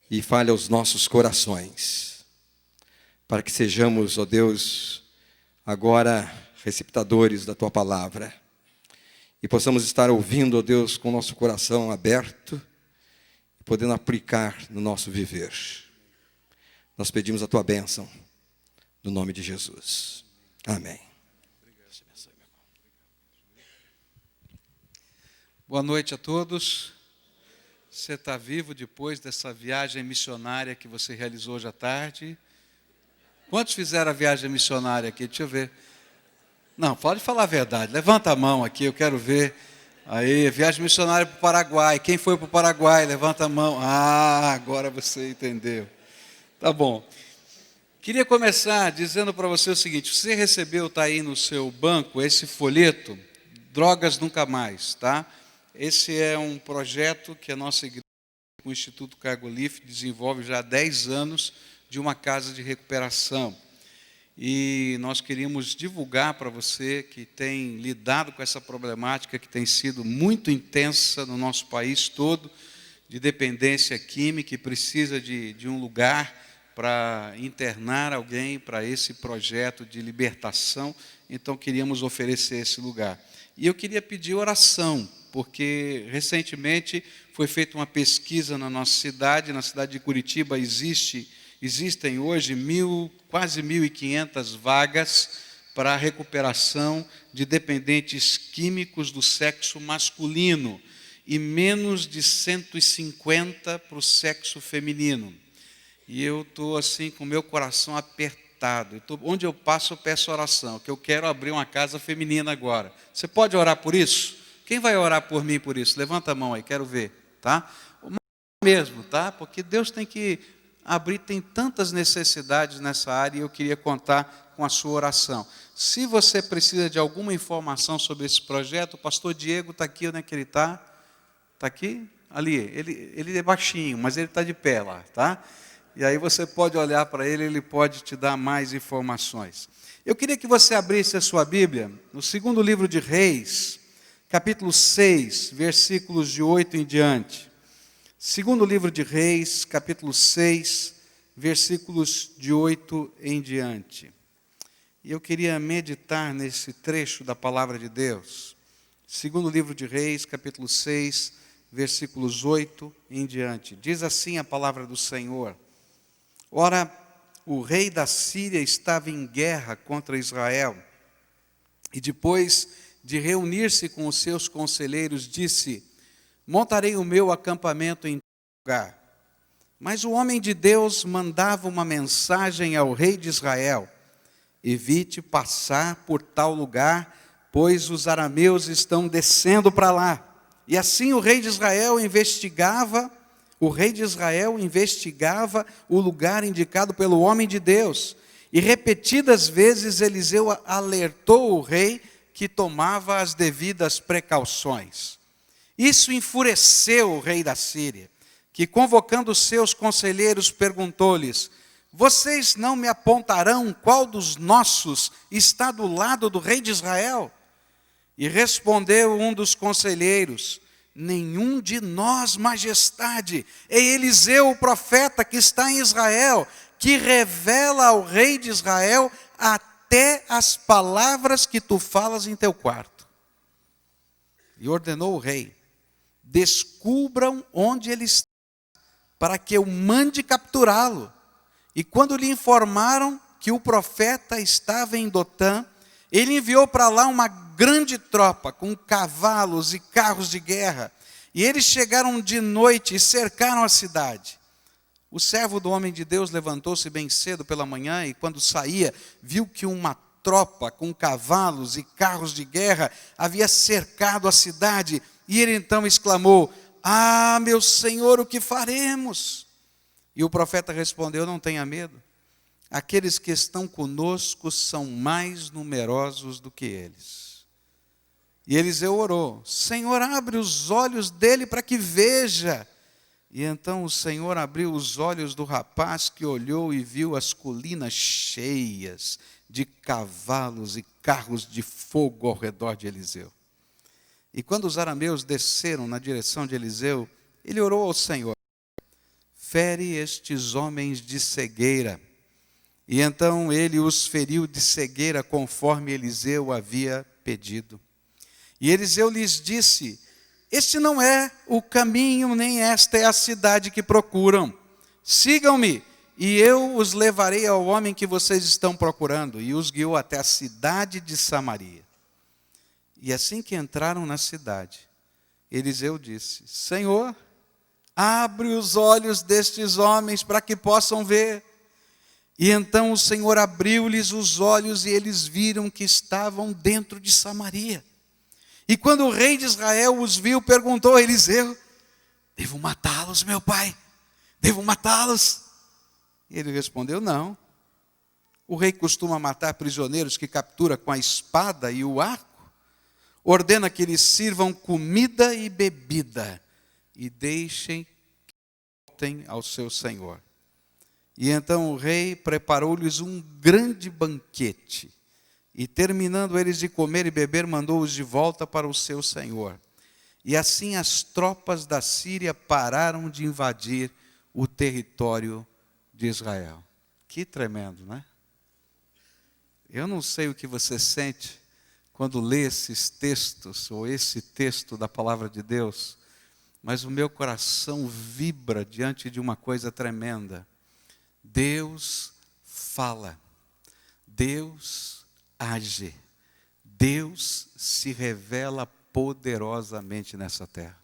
e fale aos nossos corações, para que sejamos, ó Deus, agora receptadores da Tua palavra, e possamos estar ouvindo, ó Deus, com o nosso coração aberto, podendo aplicar no nosso viver. Nós pedimos a Tua bênção, no nome de Jesus. Amém. Boa noite a todos. Você está vivo depois dessa viagem missionária que você realizou hoje à tarde? Quantos fizeram a viagem missionária aqui? Deixa eu ver. Não, pode falar a verdade. Levanta a mão aqui, eu quero ver. Aí, viagem missionária para o Paraguai. Quem foi para o Paraguai? Levanta a mão. Ah, agora você entendeu. Tá bom. Queria começar dizendo para você o seguinte. Você recebeu, está aí no seu banco, esse folheto, Drogas Nunca Mais, tá? Esse é um projeto que a nossa igreja, o Instituto Cargolif, desenvolve já há 10 anos, de uma casa de recuperação. E nós queríamos divulgar para você que tem lidado com essa problemática que tem sido muito intensa no nosso país todo, de dependência química, e precisa de um lugar para internar alguém para esse projeto de libertação. Então, queríamos oferecer esse lugar. E eu queria pedir oração, porque recentemente foi feita uma pesquisa na nossa cidade, na cidade de Curitiba existem hoje quase 1.500 vagas para a recuperação de dependentes químicos do sexo masculino e menos de 150 para o sexo feminino. E eu estou assim com o meu coração apertado. Onde eu passo eu peço oração, que eu quero abrir uma casa feminina agora. Você pode orar por isso? Quem vai orar por mim por isso? Levanta a mão aí, quero ver, tá? Mesmo, tá? Porque Deus tem que abrir, tem tantas necessidades nessa área e eu queria contar com a sua oração. Se você precisa de alguma informação sobre esse projeto, o pastor Diego está aqui, onde é que ele está? Está aqui? Ali, ele é baixinho, mas ele está de pé lá, tá? E aí você pode olhar para ele, ele pode te dar mais informações. Eu queria que você abrisse a sua Bíblia, no segundo livro de Reis, capítulo 6, versículos de 8 em diante. Segundo livro de Reis, capítulo 6, versículos de 8 em diante. E eu queria meditar nesse trecho da palavra de Deus. Segundo livro de Reis, capítulo 6, versículos 8 em diante. Diz assim a palavra do Senhor. Ora, o rei da Síria estava em guerra contra Israel, e depois de reunir-se com os seus conselheiros, disse: montarei o meu acampamento em tal lugar. Mas o homem de Deus mandava uma mensagem ao rei de Israel: evite passar por tal lugar, pois os arameus estão descendo para lá. E assim o rei de Israel investigava o lugar indicado pelo homem de Deus. E repetidas vezes Eliseu alertou o rei que tomava as devidas precauções. Isso enfureceu o rei da Síria, que, convocando os seus conselheiros, perguntou-lhes: vocês não me apontarão qual dos nossos está do lado do rei de Israel? E respondeu um dos conselheiros: nenhum de nós, majestade. É Eliseu, o profeta, que está em Israel, que revela ao rei de Israel até as palavras que tu falas em teu quarto. E ordenou o rei: descubram onde ele está, para que eu mande capturá-lo. E quando lhe informaram que o profeta estava em Dotã, ele enviou para lá uma grande tropa, com cavalos e carros de guerra. E eles chegaram de noite e cercaram a cidade. O servo do homem de Deus levantou-se bem cedo pela manhã, e quando saía, viu que uma tropa com cavalos e carros de guerra havia cercado a cidade. E ele então exclamou: ah, meu senhor, o que faremos? E o profeta respondeu: não tenha medo. Aqueles que estão conosco são mais numerosos do que eles. E Eliseu orou: Senhor, abre os olhos dele para que veja. E então o Senhor abriu os olhos do rapaz, que olhou e viu as colinas cheias de cavalos e carros de fogo ao redor de Eliseu. E quando os arameus desceram na direção de Eliseu, ele orou ao Senhor: fere estes homens de cegueira. E então ele os feriu de cegueira, conforme Eliseu havia pedido. E Eliseu lhes disse: este não é o caminho, nem esta é a cidade que procuram. Sigam-me, e eu os levarei ao homem que vocês estão procurando. E os guiou até a cidade de Samaria. E assim que entraram na cidade, Eliseu disse: Senhor, abre os olhos destes homens para que possam ver. E então o Senhor abriu-lhes os olhos e eles viram que estavam dentro de Samaria. E quando o rei de Israel os viu, perguntou a Eliseu: devo matá-los, meu pai? Devo matá-los? E ele respondeu: não. O rei costuma matar prisioneiros que captura com a espada e o arco. Ordena que lhes sirvam comida e bebida e deixem que voltem ao seu senhor. E então o rei preparou-lhes um grande banquete. E terminando eles de comer e beber, mandou-os de volta para o seu senhor. E assim as tropas da Síria pararam de invadir o território de Israel. Que tremendo, né? Eu não sei o que você sente quando lê esses textos, ou esse texto da palavra de Deus, mas o meu coração vibra diante de uma coisa tremenda. Deus fala, Deus age, Deus se revela poderosamente nessa terra.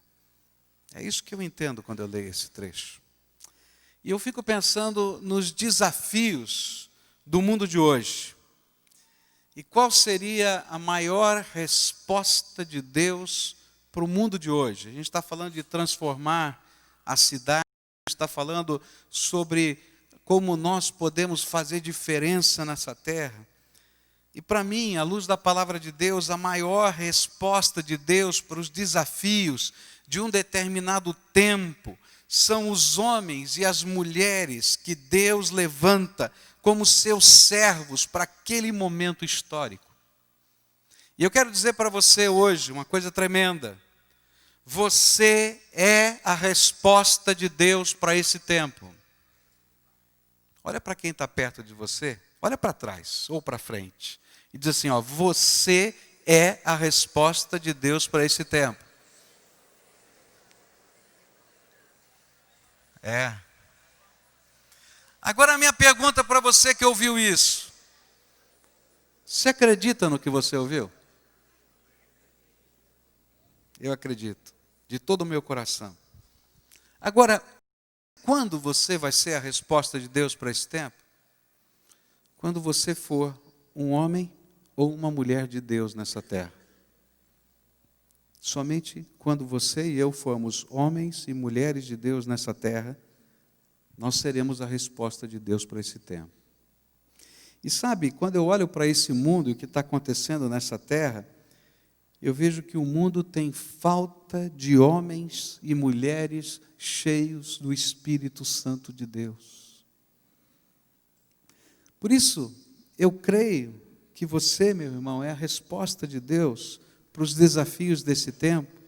É isso que eu entendo quando eu leio esse trecho. E eu fico pensando nos desafios do mundo de hoje. E qual seria a maior resposta de Deus para o mundo de hoje? A gente está falando de transformar a cidade, a gente está falando sobre como nós podemos fazer diferença nessa terra. E para mim, à luz da palavra de Deus, a maior resposta de Deus para os desafios de um determinado tempo são os homens e as mulheres que Deus levanta como seus servos para aquele momento histórico. E eu quero dizer para você hoje uma coisa tremenda. Você é a resposta de Deus para esse tempo. Olha para quem está perto de você, olha para trás ou para frente. E diz assim, você é a resposta de Deus para esse tempo. É. Agora a minha pergunta para você que ouviu isso. Você acredita no que você ouviu? Eu acredito, de todo o meu coração. Agora, quando você vai ser a resposta de Deus para esse tempo? Quando você for um homem ou uma mulher de Deus nessa terra. Somente quando você e eu formos homens e mulheres de Deus nessa terra, nós seremos a resposta de Deus para esse tempo. E sabe, quando eu olho para esse mundo e o que está acontecendo nessa terra, eu vejo que o mundo tem falta de homens e mulheres cheios do Espírito Santo de Deus. Por isso, eu creio que você, meu irmão, é a resposta de Deus para os desafios desse tempo,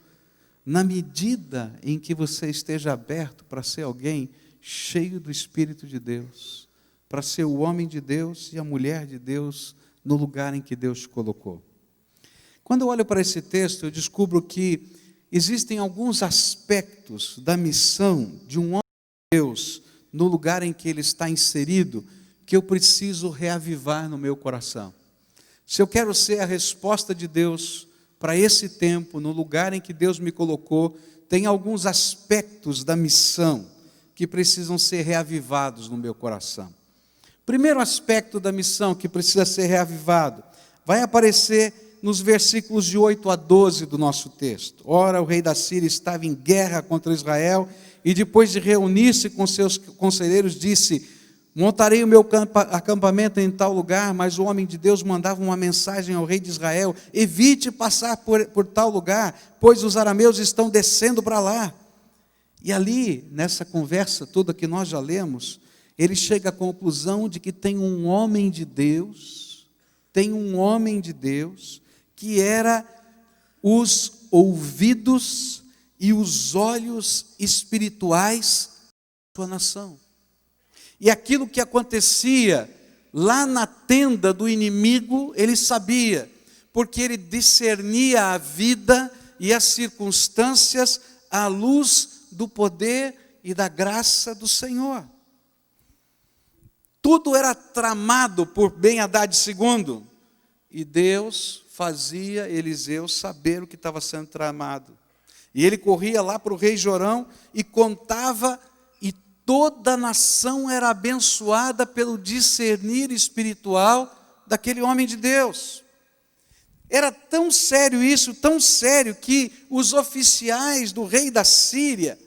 na medida em que você esteja aberto para ser alguém cheio do Espírito de Deus, para ser o homem de Deus e a mulher de Deus no lugar em que Deus te colocou. Quando eu olho para esse texto, eu descubro que existem alguns aspectos da missão de um homem de Deus no lugar em que ele está inserido, que eu preciso reavivar no meu coração. Se eu quero ser a resposta de Deus para esse tempo, no lugar em que Deus me colocou, tem alguns aspectos da missão que precisam ser reavivados no meu coração. Primeiro aspecto da missão que precisa ser reavivado, vai aparecer nos versículos de 8 a 12 do nosso texto. Ora, o rei da Síria estava em guerra contra Israel, e depois de reunir-se com seus conselheiros, disse: montarei o meu acampamento em tal lugar. Mas o homem de Deus mandava uma mensagem ao rei de Israel: evite passar por tal lugar, pois os arameus estão descendo para lá. E ali, nessa conversa toda que nós já lemos, ele chega à conclusão de que tem um homem de Deus, que era os ouvidos e os olhos espirituais sua nação. E aquilo que acontecia lá na tenda do inimigo, ele sabia, porque ele discernia a vida e as circunstâncias à luz do poder e da graça do Senhor. Tudo era tramado por Ben-Hadad II, e Deus fazia Eliseu saber o que estava sendo tramado. E ele corria lá para o rei Jorão e contava, e toda a nação era abençoada pelo discernir espiritual daquele homem de Deus. Era tão sério isso, tão sério, que os oficiais do rei da Síria,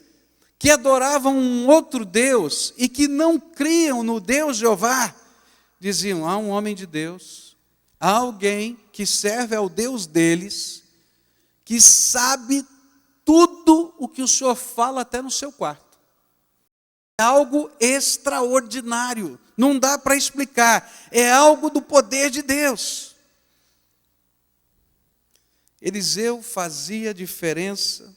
que adoravam um outro Deus e que não criam no Deus Jeová, diziam: há um homem de Deus, há alguém que serve ao Deus deles, que sabe tudo o que o Senhor fala até no seu quarto. É algo extraordinário, não dá para explicar, é algo do poder de Deus. Eliseu fazia diferença,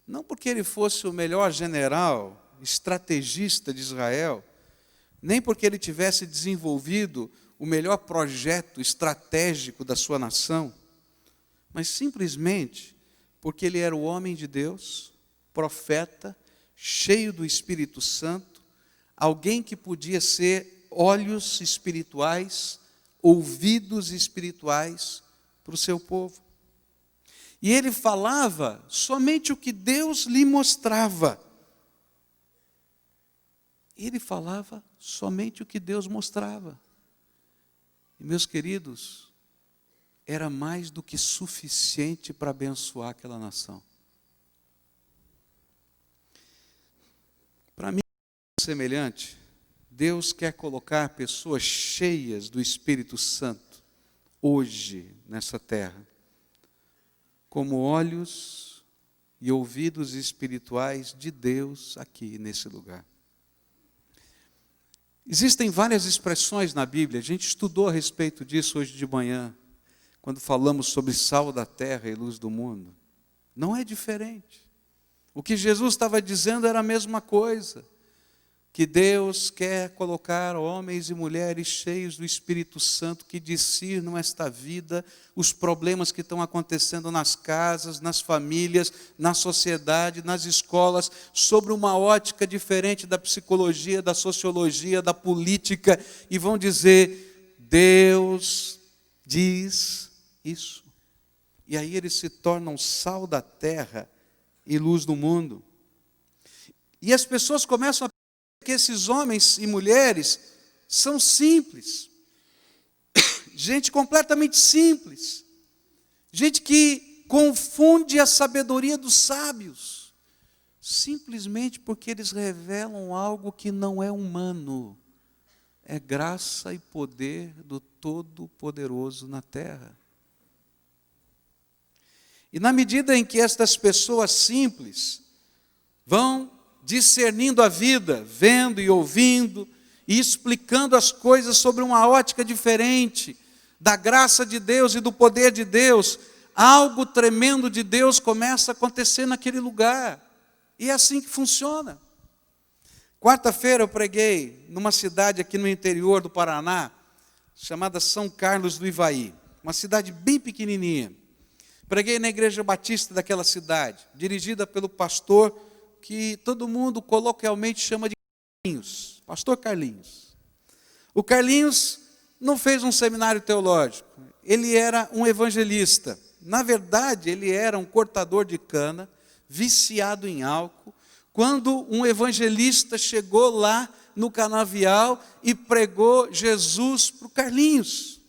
não porque ele fosse o melhor general, estrategista de Israel, nem porque ele tivesse desenvolvido o melhor projeto estratégico da sua nação, mas simplesmente porque ele era o homem de Deus, profeta, cheio do Espírito Santo, alguém que podia ser olhos espirituais, ouvidos espirituais para o seu povo. E ele falava somente o que Deus lhe mostrava. Ele falava somente o que Deus mostrava. E, meus queridos, era mais do que suficiente para abençoar aquela nação. Para mim, semelhante, Deus quer colocar pessoas cheias do Espírito Santo hoje nessa terra, como olhos e ouvidos espirituais de Deus aqui nesse lugar. Existem várias expressões na Bíblia, a gente estudou a respeito disso hoje de manhã, quando falamos sobre sal da terra e luz do mundo. Não é diferente. O que Jesus estava dizendo era a mesma coisa, que Deus quer colocar homens e mulheres cheios do Espírito Santo que discernam esta vida, os problemas que estão acontecendo nas casas, nas famílias, na sociedade, nas escolas, sobre uma ótica diferente da psicologia, da sociologia, da política, e vão dizer: Deus diz isso. E aí eles se tornam sal da terra e luz do mundo. E as pessoas começam a que esses homens e mulheres são simples, gente completamente simples, gente que confunde a sabedoria dos sábios, simplesmente porque eles revelam algo que não é humano, é graça e poder do Todo-Poderoso na terra. E na medida em que estas pessoas simples vão discernindo a vida, vendo e ouvindo, e explicando as coisas sobre uma ótica diferente, da graça de Deus e do poder de Deus, algo tremendo de Deus começa a acontecer naquele lugar. E é assim que funciona. Quarta-feira eu preguei numa cidade aqui no interior do Paraná, chamada São Carlos do Ivaí, uma cidade bem pequenininha. Preguei na igreja batista daquela cidade, dirigida pelo pastor que todo mundo coloquialmente chama de Carlinhos, pastor Carlinhos. O Carlinhos não fez um seminário teológico, ele era um evangelista. Na verdade, ele era um cortador de cana, viciado em álcool, quando um evangelista chegou lá no canavial e pregou Jesus para o Carlinhos.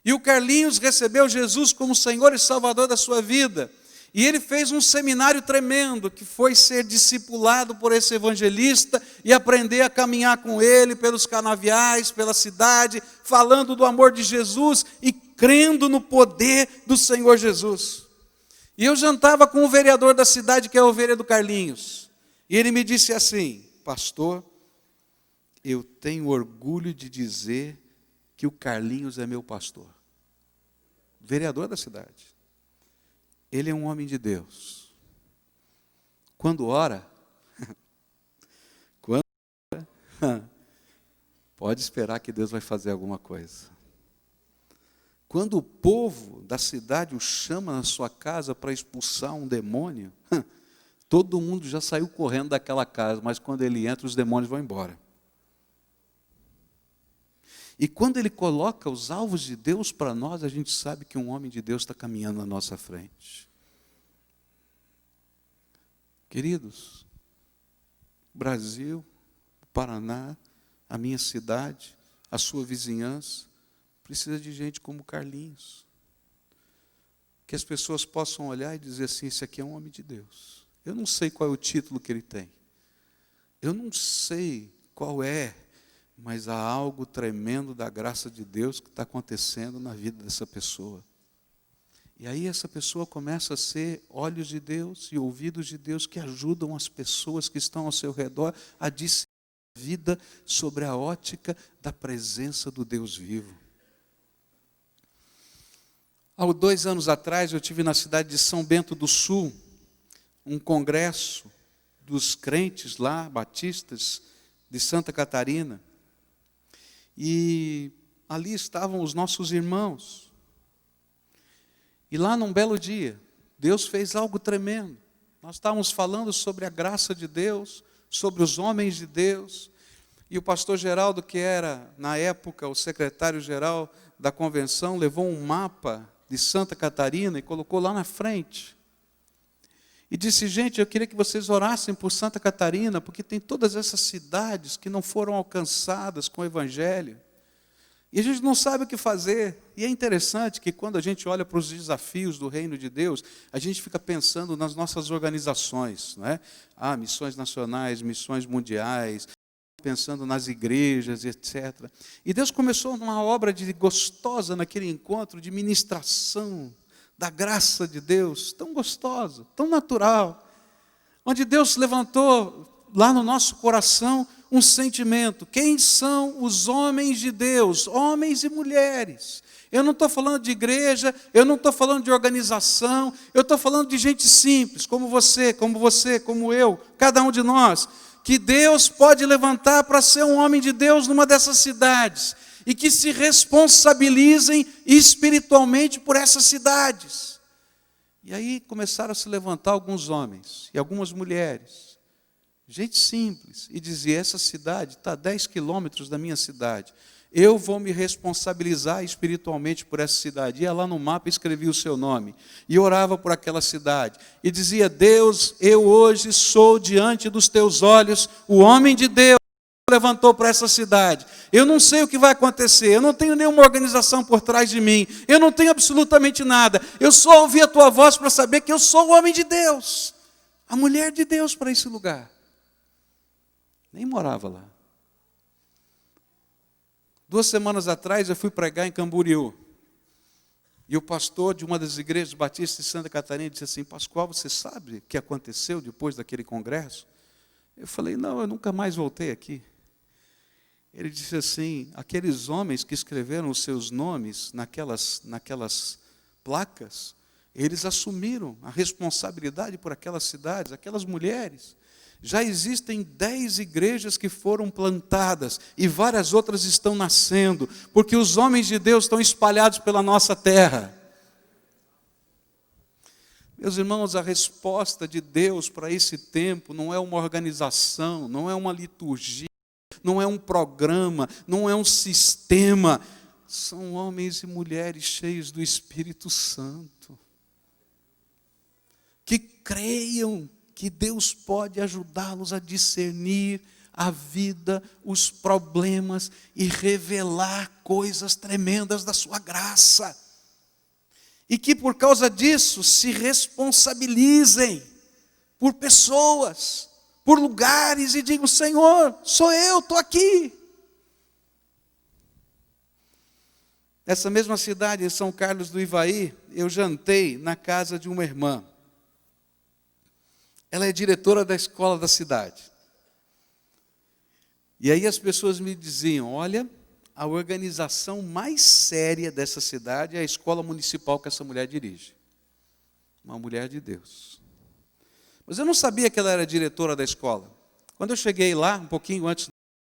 E o Carlinhos recebeu Jesus como Senhor e Salvador da sua vida. E ele fez um seminário tremendo, que foi ser discipulado por esse evangelista e aprender a caminhar com ele pelos canaviais, pela cidade, falando do amor de Jesus e crendo no poder do Senhor Jesus. E eu jantava com o vereador da cidade, que é a ovelha do Carlinhos. E ele me disse assim: pastor, eu tenho orgulho de dizer que o Carlinhos é meu pastor. Vereador da cidade. Ele é um homem de Deus. Quando ora, pode esperar que Deus vai fazer alguma coisa. Quando o povo da cidade o chama na sua casa para expulsar um demônio, todo mundo já saiu correndo daquela casa, mas quando ele entra, os demônios vão embora. E quando ele coloca os alvos de Deus para nós, a gente sabe que um homem de Deus está caminhando na nossa frente. Queridos, Brasil, Paraná, a minha cidade, a sua vizinhança, precisa de gente como Carlinhos. Que as pessoas possam olhar e dizer assim, esse aqui é um homem de Deus. Eu não sei qual é o título que ele tem. Eu não sei qual é, mas há algo tremendo da graça de Deus que está acontecendo na vida dessa pessoa. E aí essa pessoa começa a ser olhos de Deus e ouvidos de Deus que ajudam as pessoas que estão ao seu redor a discernir a vida sobre a ótica da presença do Deus vivo. Há 2 anos atrás, eu tive na cidade de São Bento do Sul, um congresso dos crentes lá, batistas, de Santa Catarina. E ali estavam os nossos irmãos. E lá num belo dia, Deus fez algo tremendo. Nós estávamos falando sobre a graça de Deus, sobre os homens de Deus. E o pastor Geraldo, que era, na época, o secretário-geral da convenção, levou um mapa de Santa Catarina e colocou lá na frente. E disse, gente, eu queria que vocês orassem por Santa Catarina, porque tem todas essas cidades que não foram alcançadas com o Evangelho. E a gente não sabe o que fazer. E é interessante que quando a gente olha para os desafios do reino de Deus, a gente fica pensando nas nossas organizações, não é? Missões nacionais, missões mundiais, pensando nas igrejas, etc. E Deus começou uma obra gostosa naquele encontro, de ministração da graça de Deus, tão gostosa, tão natural, onde Deus levantou lá no nosso coração um sentimento. Quem são os homens de Deus? Homens e mulheres. Eu não estou falando de igreja, eu não estou falando de organização, eu estou falando de gente simples, como você, como eu, cada um de nós, que Deus pode levantar para ser um homem de Deus numa dessas cidades, e que se responsabilizem espiritualmente por essas cidades. E aí começaram a se levantar alguns homens e algumas mulheres, gente simples, e dizia, essa cidade está a 10 quilômetros da minha cidade, eu vou me responsabilizar espiritualmente por essa cidade. Ia lá no mapa e escrevia o seu nome. E orava por aquela cidade. E dizia, Deus, eu hoje sou diante dos teus olhos o homem de Deus que levantou para essa cidade. Eu não sei o que vai acontecer. Eu não tenho nenhuma organização por trás de mim. Eu não tenho absolutamente nada. Eu só ouvi a tua voz para saber que eu sou o homem de Deus. A mulher de Deus para esse lugar. Nem morava lá. 2 semanas atrás eu fui pregar em Camboriú. E o pastor de uma das igrejas batistas de Santa Catarina disse assim, Pascoal, você sabe o que aconteceu depois daquele congresso? Eu falei, não, eu nunca mais voltei aqui. Ele disse assim, aqueles homens que escreveram os seus nomes naquelas placas, eles assumiram a responsabilidade por aquelas cidades, aquelas mulheres. Já existem 10 igrejas que foram plantadas e várias outras estão nascendo, porque os homens de Deus estão espalhados pela nossa terra. Meus irmãos, a resposta de Deus para esse tempo não é uma organização, não é uma liturgia, não é um programa, não é um sistema. São homens e mulheres cheios do Espírito Santo, que creiam que Deus pode ajudá-los a discernir a vida, os problemas e revelar coisas tremendas da sua graça. E que por causa disso se responsabilizem por pessoas, por lugares e digam, Senhor, sou eu, estou aqui. Nessa mesma cidade, em São Carlos do Ivaí, eu jantei na casa de uma irmã. Ela é diretora da escola da cidade. E aí as pessoas me diziam, olha, a organização mais séria dessa cidade é a escola municipal que essa mulher dirige. Uma mulher de Deus. Mas eu não sabia que ela era diretora da escola. Quando eu cheguei lá, um pouquinho antes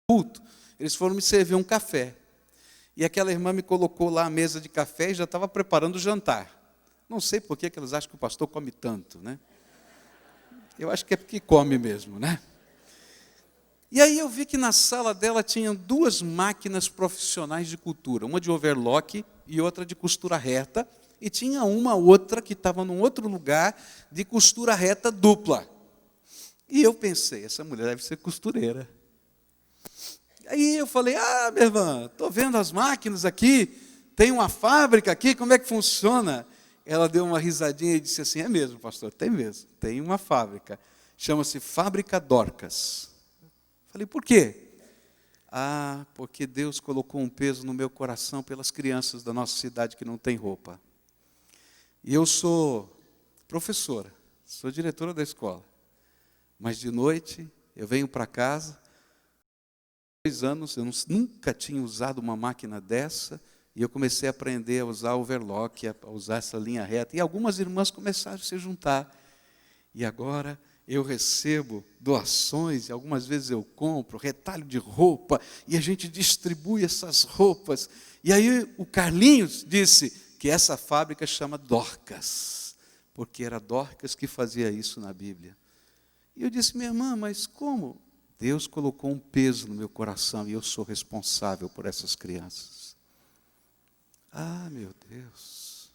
culto, eles foram me servir um café. E aquela irmã me colocou lá à mesa de café e já estava preparando o jantar. Não sei por que elas acham que o pastor come tanto, né? Eu acho que é porque come mesmo, né? E aí eu vi que na sala dela tinham 2 máquinas profissionais de costura, uma de overlock e outra de costura reta, e tinha uma outra que estava num outro lugar de costura reta dupla. E eu pensei, essa mulher deve ser costureira. Aí eu falei, minha irmã, estou vendo as máquinas aqui, tem uma fábrica aqui, como é que funciona? Ela deu uma risadinha e disse assim, é mesmo, pastor, tem mesmo, tem uma fábrica, chama-se Fábrica Dorcas. Falei, por quê? Porque Deus colocou um peso no meu coração pelas crianças da nossa cidade que não tem roupa. E eu sou professora, sou diretora da escola, mas de noite eu venho para casa, 2 anos, eu nunca tinha usado uma máquina dessa, e eu comecei a aprender a usar overlock, a usar essa linha reta, e algumas irmãs começaram a se juntar. E agora eu recebo doações, e algumas vezes eu compro retalho de roupa, e a gente distribui essas roupas. E aí o Carlinhos disse que essa fábrica chama Dorcas, porque era Dorcas que fazia isso na Bíblia. E eu disse, minha irmã, mas como? Deus colocou um peso no meu coração e eu sou responsável por essas crianças. Meu Deus,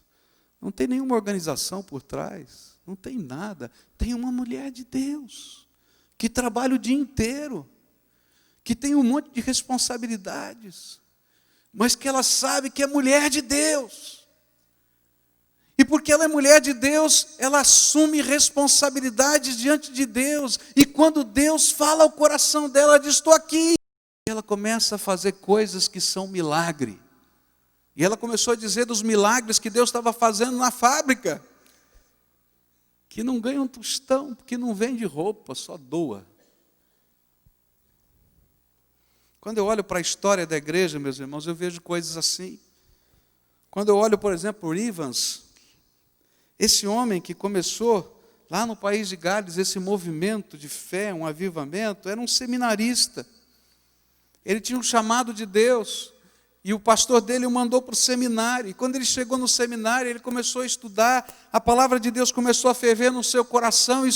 não tem nenhuma organização por trás, não tem nada. Tem uma mulher de Deus, que trabalha o dia inteiro, que tem um monte de responsabilidades, mas que ela sabe que é mulher de Deus. E porque ela é mulher de Deus, ela assume responsabilidades diante de Deus. E quando Deus fala ao coração dela, ela diz, estou aqui. E ela começa a fazer coisas que são milagre. E ela começou a dizer dos milagres que Deus estava fazendo na fábrica. Que não ganha um tostão, que não vende roupa, só doa. Quando eu olho para a história da igreja, meus irmãos, eu vejo coisas assim. Quando eu olho, por exemplo, o Evans, esse homem que começou lá no país de Gales, esse movimento de fé, um avivamento, era um seminarista. Ele tinha um chamado de Deus, e o pastor dele o mandou para o seminário. E quando ele chegou no seminário, ele começou a estudar, a palavra de Deus começou a ferver no seu coração, e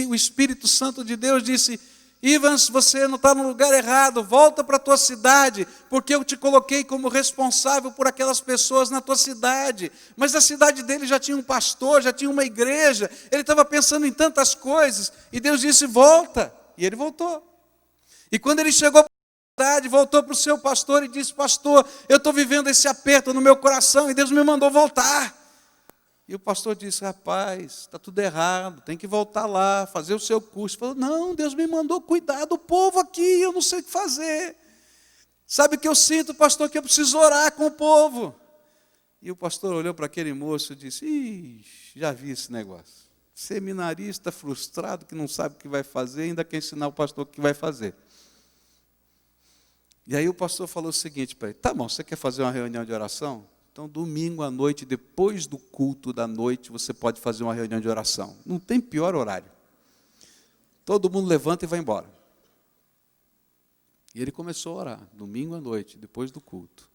o Espírito Santo de Deus disse, Evans, você não está no lugar errado, volta para a tua cidade, porque eu te coloquei como responsável por aquelas pessoas na tua cidade. Mas a cidade dele já tinha um pastor, já tinha uma igreja, ele estava pensando em tantas coisas, e Deus disse, volta, e ele voltou. E quando ele chegou para a cidade, voltou para o seu pastor e disse, pastor, eu estou vivendo esse aperto no meu coração, e Deus me mandou voltar. E o pastor disse, rapaz, está tudo errado, tem que voltar lá, fazer o seu curso. Ele falou, não, Deus me mandou cuidar do povo aqui, eu não sei o que fazer. Sabe o que eu sinto, pastor, que eu preciso orar com o povo. E o pastor olhou para aquele moço e disse, já vi esse negócio. Seminarista frustrado, que não sabe o que vai fazer, ainda quer ensinar o pastor o que vai fazer. E aí o pastor falou o seguinte para ele, tá bom, você quer fazer uma reunião de oração? Então, domingo à noite, depois do culto da noite, você pode fazer uma reunião de oração. Não tem pior horário. Todo mundo levanta e vai embora. E ele começou a orar, domingo à noite, depois do culto.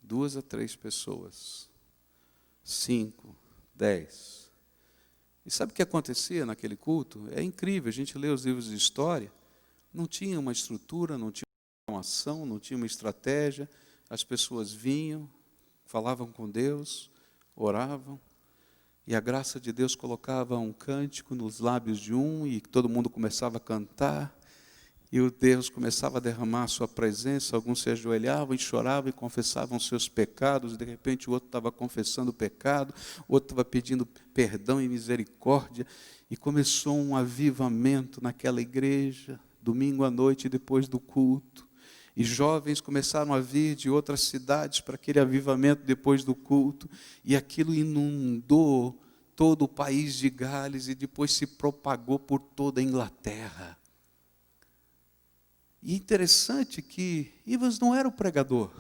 2 a 3 pessoas. 5, 10. E sabe o que acontecia naquele culto? É incrível, a gente lê os livros de história, não tinha uma estrutura, não tinha uma ação, não tinha uma estratégia, as pessoas vinham, falavam com Deus, oravam, e a graça de Deus colocava um cântico nos lábios de um, e todo mundo começava a cantar, e o Deus começava a derramar a sua presença, alguns se ajoelhavam e choravam e confessavam os seus pecados, e de repente o outro estava confessando o pecado, o outro estava pedindo perdão e misericórdia, e começou um avivamento naquela igreja, domingo à noite depois do culto. E jovens começaram a vir de outras cidades para aquele avivamento depois do culto. E aquilo inundou todo o país de Gales e depois se propagou por toda a Inglaterra. E interessante que Evans não era o pregador.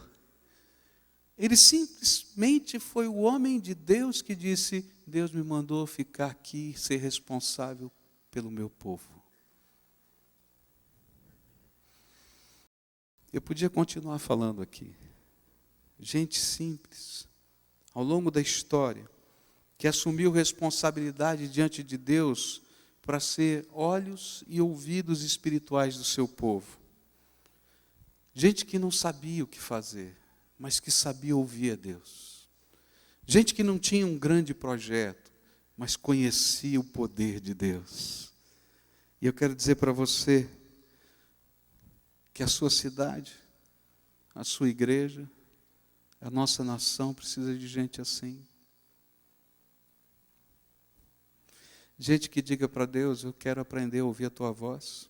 Ele simplesmente foi o homem de Deus que disse, Deus me mandou ficar aqui, ser responsável pelo meu povo. Eu podia continuar falando aqui. Gente simples, ao longo da história, que assumiu responsabilidade diante de Deus para ser olhos e ouvidos espirituais do seu povo. Gente que não sabia o que fazer, mas que sabia ouvir a Deus. Gente que não tinha um grande projeto, mas conhecia o poder de Deus. E eu quero dizer para você que a sua cidade, a sua igreja, a nossa nação precisa de gente assim. Gente que diga para Deus: eu quero aprender a ouvir a tua voz.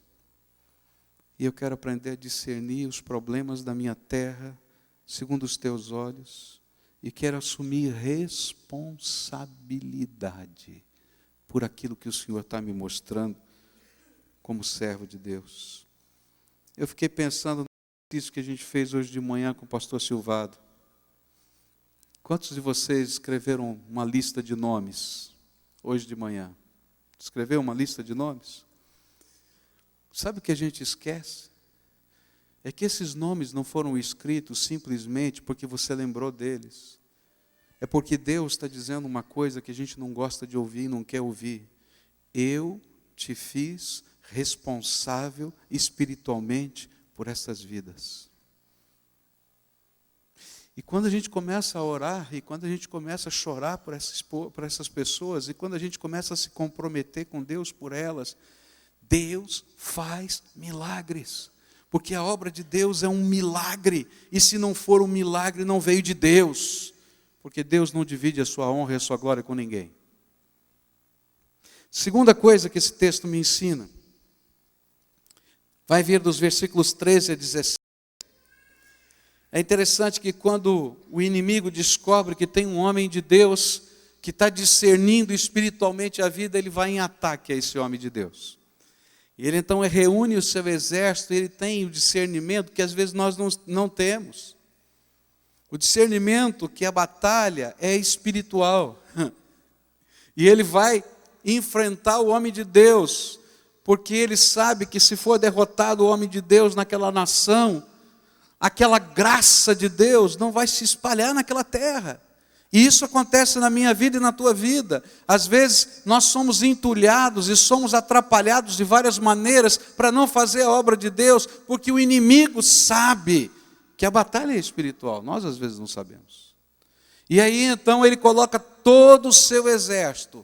E eu quero aprender a discernir os problemas da minha terra, segundo os teus olhos. E quero assumir responsabilidade por aquilo que o Senhor está me mostrando como servo de Deus. Eu fiquei pensando nisso que a gente fez hoje de manhã com o pastor Silvado. Quantos de vocês escreveram uma lista de nomes hoje de manhã? Escreveu uma lista de nomes? Sabe o que a gente esquece? É que esses nomes não foram escritos simplesmente porque você lembrou deles. É porque Deus está dizendo uma coisa que a gente não gosta de ouvir e não quer ouvir. Eu te fiz responsável espiritualmente por essas vidas. E quando a gente começa a orar, e quando a gente começa a chorar por essas pessoas, e quando a gente começa a se comprometer com Deus por elas, Deus faz milagres. Porque a obra de Deus é um milagre. E se não for um milagre, não veio de Deus. Porque Deus não divide a sua honra e a sua glória com ninguém. Segunda coisa que esse texto me ensina, vai vir dos versículos 13 a 17. É interessante que quando o inimigo descobre que tem um homem de Deus que está discernindo espiritualmente a vida, ele vai em ataque a esse homem de Deus. E ele então reúne o seu exército, ele tem o discernimento que às vezes nós não temos. O discernimento que a batalha é espiritual. E ele vai enfrentar o homem de Deus, porque ele sabe que se for derrotado o homem de Deus naquela nação, aquela graça de Deus não vai se espalhar naquela terra. E isso acontece na minha vida e na tua vida. Às vezes nós somos entulhados e somos atrapalhados de várias maneiras para não fazer a obra de Deus, porque o inimigo sabe que a batalha é espiritual. Nós às vezes não sabemos. E aí então ele coloca todo o seu exército,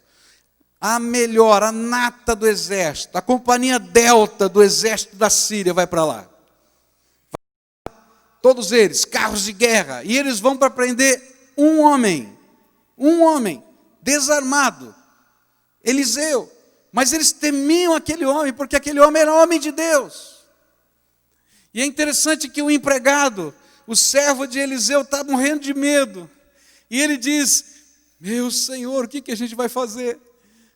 a melhor, a nata do exército, a companhia delta do exército da Síria vai para lá. Todos eles, carros de guerra, e eles vão para prender um homem, desarmado, Eliseu. Mas eles temiam aquele homem, porque aquele homem era homem de Deus. E é interessante que o empregado, o servo de Eliseu, está morrendo de medo. E ele diz: meu Senhor, o que a gente vai fazer?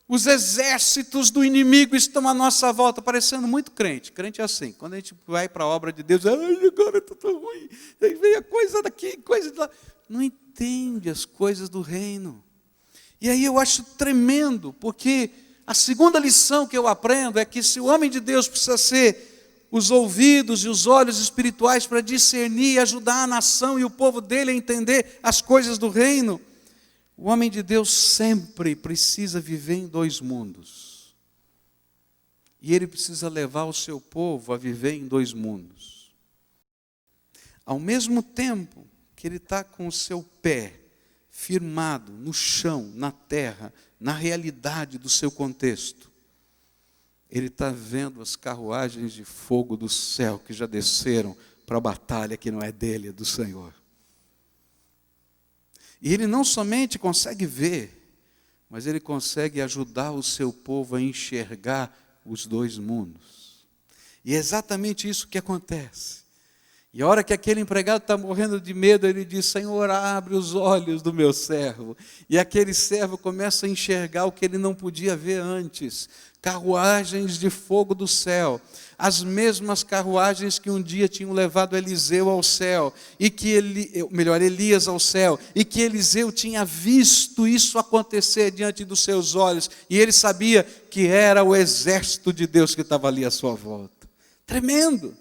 Os exércitos do inimigo estão à nossa volta, parecendo muito crente. Crente é assim, quando a gente vai para a obra de Deus, ai, agora está tão ruim, aí vem a coisa daqui, coisa de lá. Não entende as coisas do reino. E aí eu acho tremendo, porque a segunda lição que eu aprendo é que se o homem de Deus precisa ser os ouvidos e os olhos espirituais para discernir e ajudar a nação e o povo dele a entender as coisas do reino, o homem de Deus sempre precisa viver em dois mundos. E ele precisa levar o seu povo a viver em dois mundos. Ao mesmo tempo que ele está com o seu pé firmado no chão, na terra, na realidade do seu contexto, ele está vendo as carruagens de fogo do céu que já desceram para a batalha que não é dele, é do Senhor. E ele não somente consegue ver, mas ele consegue ajudar o seu povo a enxergar os dois mundos. E é exatamente isso que acontece. E a hora que aquele empregado está morrendo de medo, ele diz: Senhor, abre os olhos do meu servo. E aquele servo começa a enxergar o que ele não podia ver antes. Carruagens de fogo do céu. As mesmas carruagens que um dia tinham levado Eliseu ao céu. E que Elias ao céu. E que Eliseu tinha visto isso acontecer diante dos seus olhos. E ele sabia que era o exército de Deus que estava ali à sua volta. Tremendo.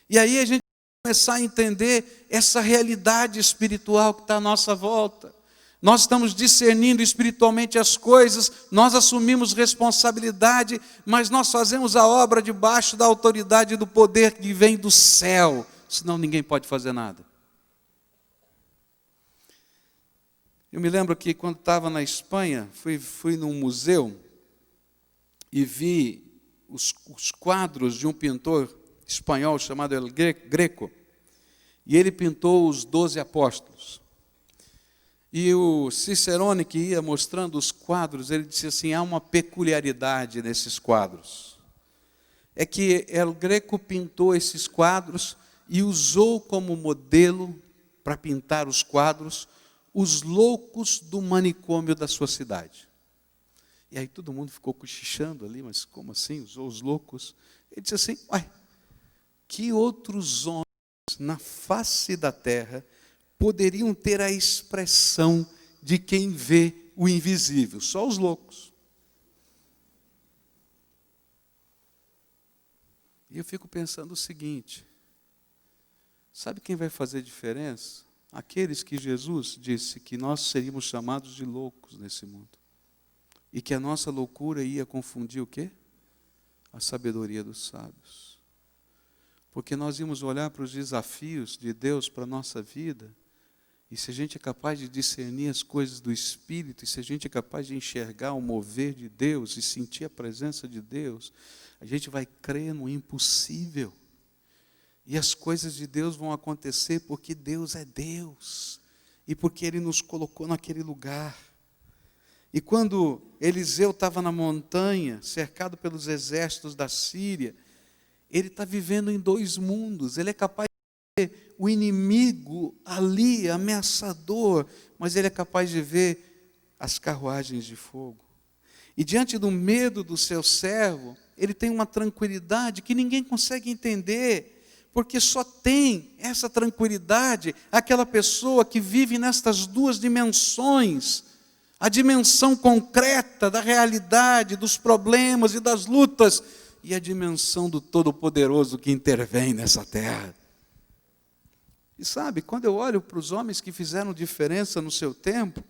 E aí a gente começar a entender essa realidade espiritual que está à nossa volta. Nós estamos discernindo espiritualmente as coisas, nós assumimos responsabilidade, mas nós fazemos a obra debaixo da autoridade e do poder que vem do céu, senão ninguém pode fazer nada. Eu me lembro que quando estava na Espanha, fui num museu e vi os quadros de um pintor espanhol chamado El Greco, e ele pintou os 12 apóstolos. E o Cicerone, que ia mostrando os quadros, ele disse assim, há uma peculiaridade nesses quadros. É que El Greco pintou esses quadros e usou como modelo para pintar os quadros os loucos do manicômio da sua cidade. E aí todo mundo ficou cochichando ali, mas como assim, usou os loucos? Ele disse assim, uai, que outros homens na face da terra poderiam ter a expressão de quem vê o invisível? Só os loucos. E eu fico pensando o seguinte, sabe quem vai fazer diferença? Aqueles que Jesus disse que nós seríamos chamados de loucos nesse mundo. E que a nossa loucura ia confundir o quê? A sabedoria dos sábios. Porque nós íamos olhar para os desafios de Deus para a nossa vida, e se a gente é capaz de discernir as coisas do Espírito, e se a gente é capaz de enxergar o mover de Deus e sentir a presença de Deus, a gente vai crer no impossível. E as coisas de Deus vão acontecer porque Deus é Deus, e porque Ele nos colocou naquele lugar. E quando Eliseu estava na montanha, cercado pelos exércitos da Síria, ele está vivendo em dois mundos. Ele é capaz de ver o inimigo ali, ameaçador, mas ele é capaz de ver as carruagens de fogo. E diante do medo do seu servo, ele tem uma tranquilidade que ninguém consegue entender, porque só tem essa tranquilidade aquela pessoa que vive nestas duas dimensões, a dimensão concreta da realidade, dos problemas e das lutas, e a dimensão do Todo-Poderoso que intervém nessa terra. E sabe, quando eu olho para os homens que fizeram diferença no seu tempo,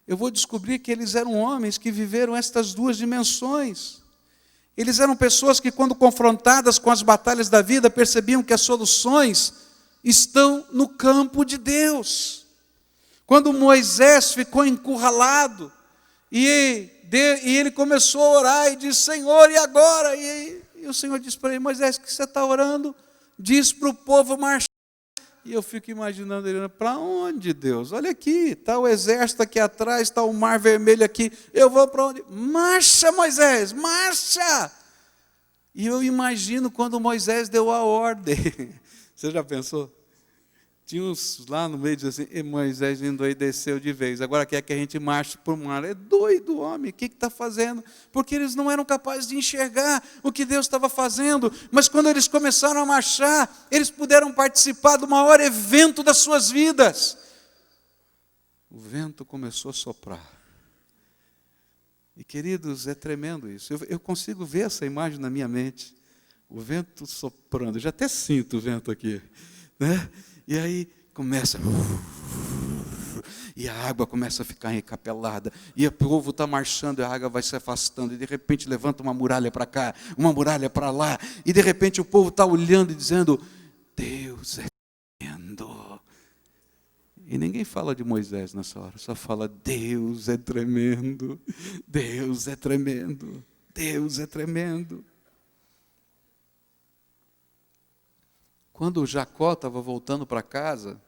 eu vou descobrir que eles eram homens que viveram estas duas dimensões. Eles eram pessoas que, quando confrontadas com as batalhas da vida, percebiam que as soluções estão no campo de Deus. Quando Moisés ficou encurralado, e ele começou a orar e disse, Senhor, e agora? E o Senhor disse para ele, Moisés, o que você está orando? Diz para o povo marchar. E eu fico imaginando ele, para onde, Deus? Olha aqui, está o exército aqui atrás, está o mar vermelho aqui, eu vou para onde? Marcha, Moisés, marcha! E eu imagino quando Moisés deu a ordem. Você já pensou? Tinha uns lá no meio, dizendo assim, Moisés indo aí, desceu de vez, agora quer que a gente marche para o mar. É doido, homem, o que está fazendo? Porque eles não eram capazes de enxergar o que Deus estava fazendo, mas quando eles começaram a marchar, eles puderam participar do maior evento das suas vidas. O vento começou a soprar. E queridos, é tremendo isso. Eu consigo ver essa imagem na minha mente. O vento soprando, eu já até sinto o vento aqui, né? E aí começa, e a água começa a ficar encapelada, e o povo está marchando, e a água vai se afastando, e de repente levanta uma muralha para cá, uma muralha para lá, e de repente o povo está olhando e dizendo, Deus é tremendo. E ninguém fala de Moisés nessa hora, só fala, Deus é tremendo, Deus é tremendo, Deus é tremendo. Quando Jacó estava voltando para casa,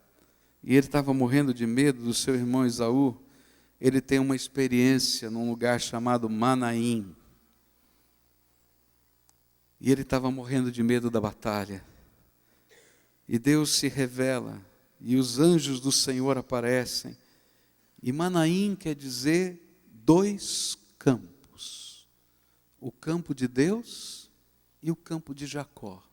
e ele estava morrendo de medo do seu irmão Esaú, ele tem uma experiência num lugar chamado Manaim. E ele estava morrendo de medo da batalha. E Deus se revela, e os anjos do Senhor aparecem. E Manaim quer dizer dois campos. O campo de Deus e o campo de Jacó.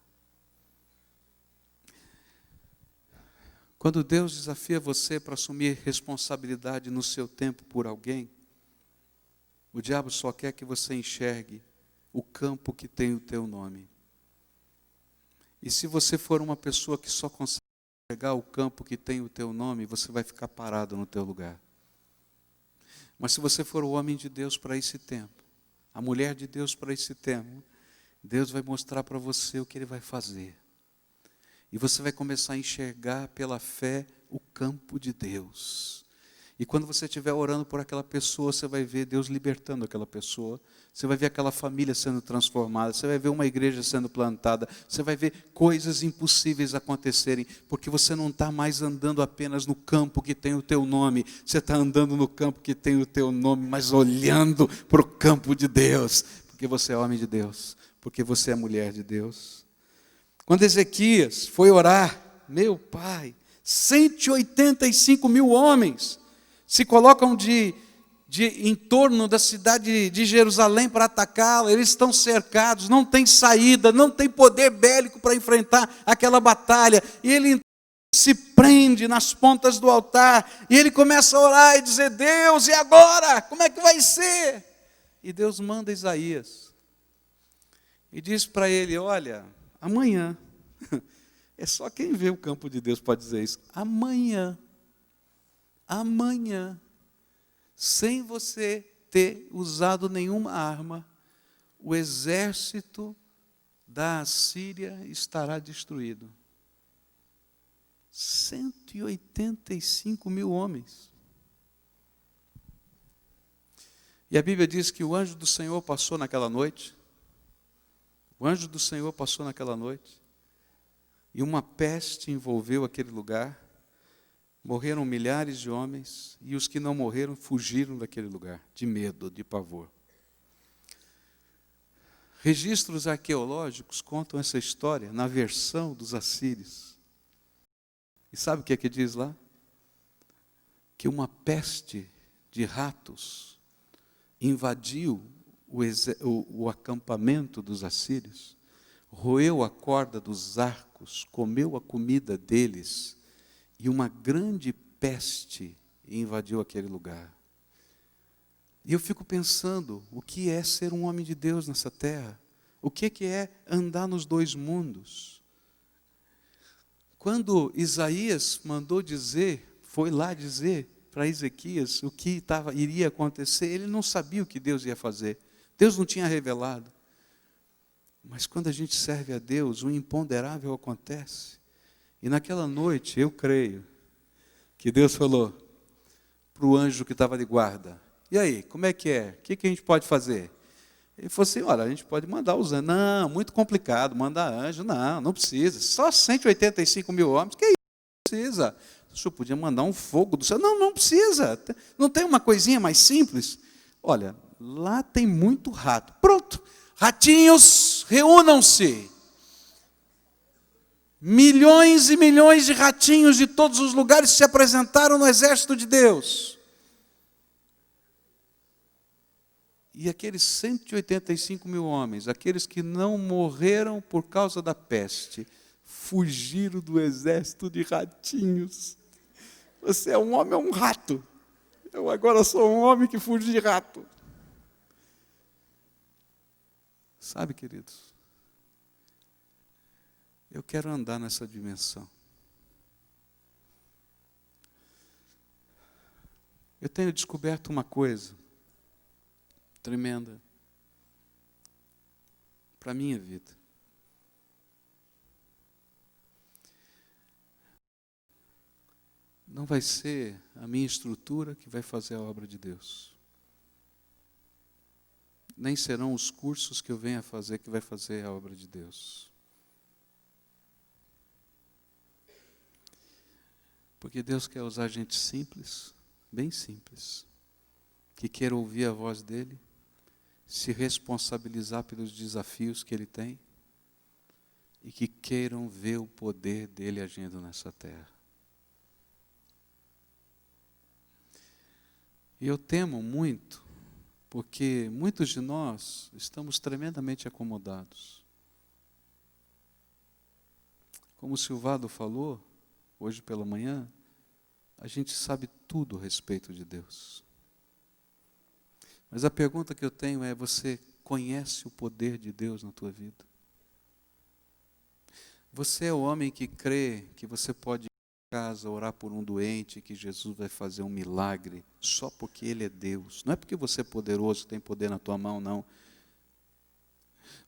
Quando Deus desafia você para assumir responsabilidade no seu tempo por alguém, o diabo só quer que você enxergue o campo que tem o teu nome. E se você for uma pessoa que só consegue chegar ao campo que tem o teu nome, você vai ficar parado no teu lugar. Mas se você for o homem de Deus para esse tempo, a mulher de Deus para esse tempo, Deus vai mostrar para você o que Ele vai fazer. E você vai começar a enxergar pela fé o campo de Deus. E quando você estiver orando por aquela pessoa, você vai ver Deus libertando aquela pessoa. Você vai ver aquela família sendo transformada. Você vai ver uma igreja sendo plantada. Você vai ver coisas impossíveis acontecerem. Porque você não está mais andando apenas no campo que tem o teu nome. Você está andando no campo que tem o teu nome, mas olhando para o campo de Deus. Porque você é homem de Deus. Porque você é mulher de Deus. Quando Ezequias foi orar, meu pai, 185 mil homens se colocam em torno da cidade de Jerusalém para atacá-la. Eles estão cercados, não tem saída, não tem poder bélico para enfrentar aquela batalha. E ele se prende nas pontas do altar, e ele começa a orar e dizer: Deus, e agora? Como é que vai ser? E Deus manda Isaías, e diz para ele: olha, amanhã, é só quem vê o campo de Deus pode dizer isso, amanhã, sem você ter usado nenhuma arma, o exército da Assíria estará destruído. 185 mil homens. E a Bíblia diz que o anjo do Senhor passou naquela noite. O anjo do Senhor passou naquela noite. E uma peste envolveu aquele lugar. Morreram milhares de homens, e os que não morreram fugiram daquele lugar, de medo, de pavor. Registros arqueológicos contam essa história na versão dos assírios. E sabe o que é que diz lá? Que uma peste de ratos invadiu o acampamento dos assírios, roeu a corda dos arcos, comeu a comida deles, e uma grande peste invadiu aquele lugar. E eu fico pensando, o que é ser um homem de Deus nessa terra? O que é andar nos dois mundos? Quando Isaías mandou dizer, foi lá dizer para Ezequias o que iria acontecer, ele não sabia o que Deus ia fazer. Deus não tinha revelado. Mas quando a gente serve a Deus, o imponderável acontece. E naquela noite, eu creio, que Deus falou para o anjo que estava de guarda: e aí, como é que é? O que a gente pode fazer? Ele falou assim: olha, a gente pode mandar os anjos. Não, muito complicado, mandar anjo. Não precisa. Só 185 mil homens, que isso? Não precisa. O senhor podia mandar um fogo do céu. Não precisa. Não tem uma coisinha mais simples? Olha, lá tem muito rato. Pronto, ratinhos, reúnam-se. Milhões e milhões de ratinhos de todos os lugares se apresentaram no exército de Deus. E aqueles 185 mil homens, aqueles que não morreram por causa da peste, fugiram do exército de ratinhos. Você é um homem ou um rato? Eu agora sou um homem que fuge de rato. Sabe, queridos? Eu quero andar nessa dimensão. Eu tenho descoberto uma coisa tremenda para a minha vida. Não vai ser a minha estrutura que vai fazer a obra de Deus. Nem serão os cursos que eu venha fazer que vai fazer a obra de Deus. Porque Deus quer usar gente simples, bem simples, que queira ouvir a voz dEle, se responsabilizar pelos desafios que Ele tem e que queiram ver o poder dEle agindo nessa terra. E eu temo muito, porque muitos de nós estamos tremendamente acomodados. Como o Silvado falou, hoje pela manhã, a gente sabe tudo a respeito de Deus. Mas a pergunta que eu tenho é: você conhece o poder de Deus na tua vida? Você é o homem que crê que você pode casa, orar por um doente, que Jesus vai fazer um milagre, só porque Ele é Deus. Não é porque você é poderoso, tem poder na tua mão, não.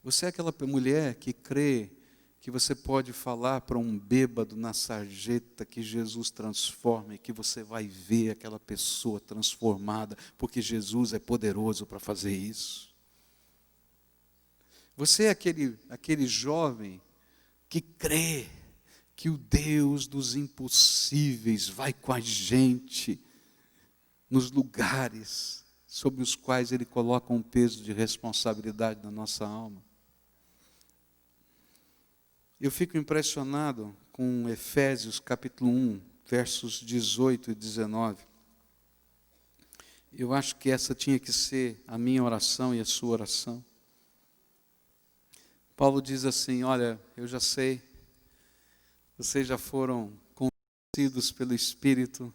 Você é aquela mulher que crê que você pode falar para um bêbado na sarjeta que Jesus transforma e que você vai ver aquela pessoa transformada, porque Jesus é poderoso para fazer isso. Você é aquele jovem que crê que o Deus dos impossíveis vai com a gente nos lugares sobre os quais Ele coloca um peso de responsabilidade na nossa alma. Eu fico impressionado com Efésios capítulo 1, versos 18 e 19. Eu acho que essa tinha que ser a minha oração e a sua oração. Paulo diz assim: olha, eu já sei, vocês já foram convencidos pelo Espírito,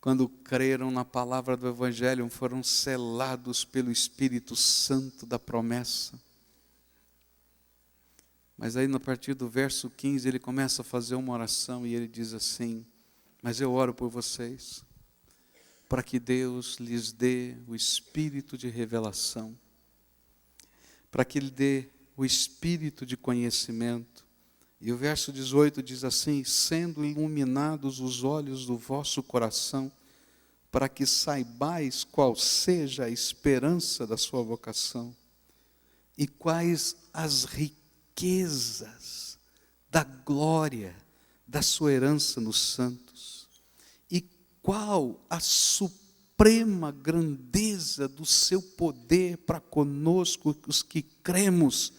quando creram na palavra do Evangelho, foram selados pelo Espírito Santo da promessa. Mas aí, a partir do verso 15, ele começa a fazer uma oração e ele diz assim: mas eu oro por vocês, para que Deus lhes dê o espírito de revelação, para que Ele dê o espírito de conhecimento. E o verso 18 diz assim: sendo iluminados os olhos do vosso coração, para que saibais qual seja a esperança da sua vocação, e quais as riquezas da glória da sua herança nos santos, e qual a suprema grandeza do seu poder para conosco, os que cremos,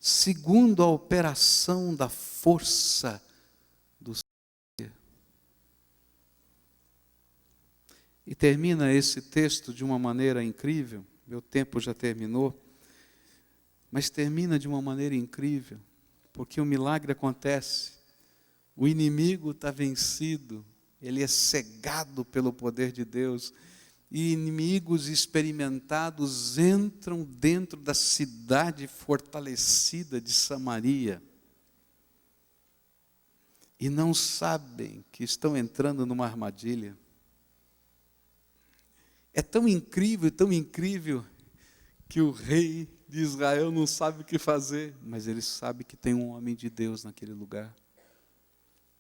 segundo a operação da força do seu poder. E termina esse texto de uma maneira incrível. Meu tempo já terminou. Mas termina de uma maneira incrível, porque o milagre acontece, o inimigo está vencido, ele é cegado pelo poder de Deus, e inimigos experimentados entram dentro da cidade fortalecida de Samaria, e não sabem que estão entrando numa armadilha. É tão incrível, que o rei de Israel não sabe o que fazer, mas ele sabe que tem um homem de Deus naquele lugar.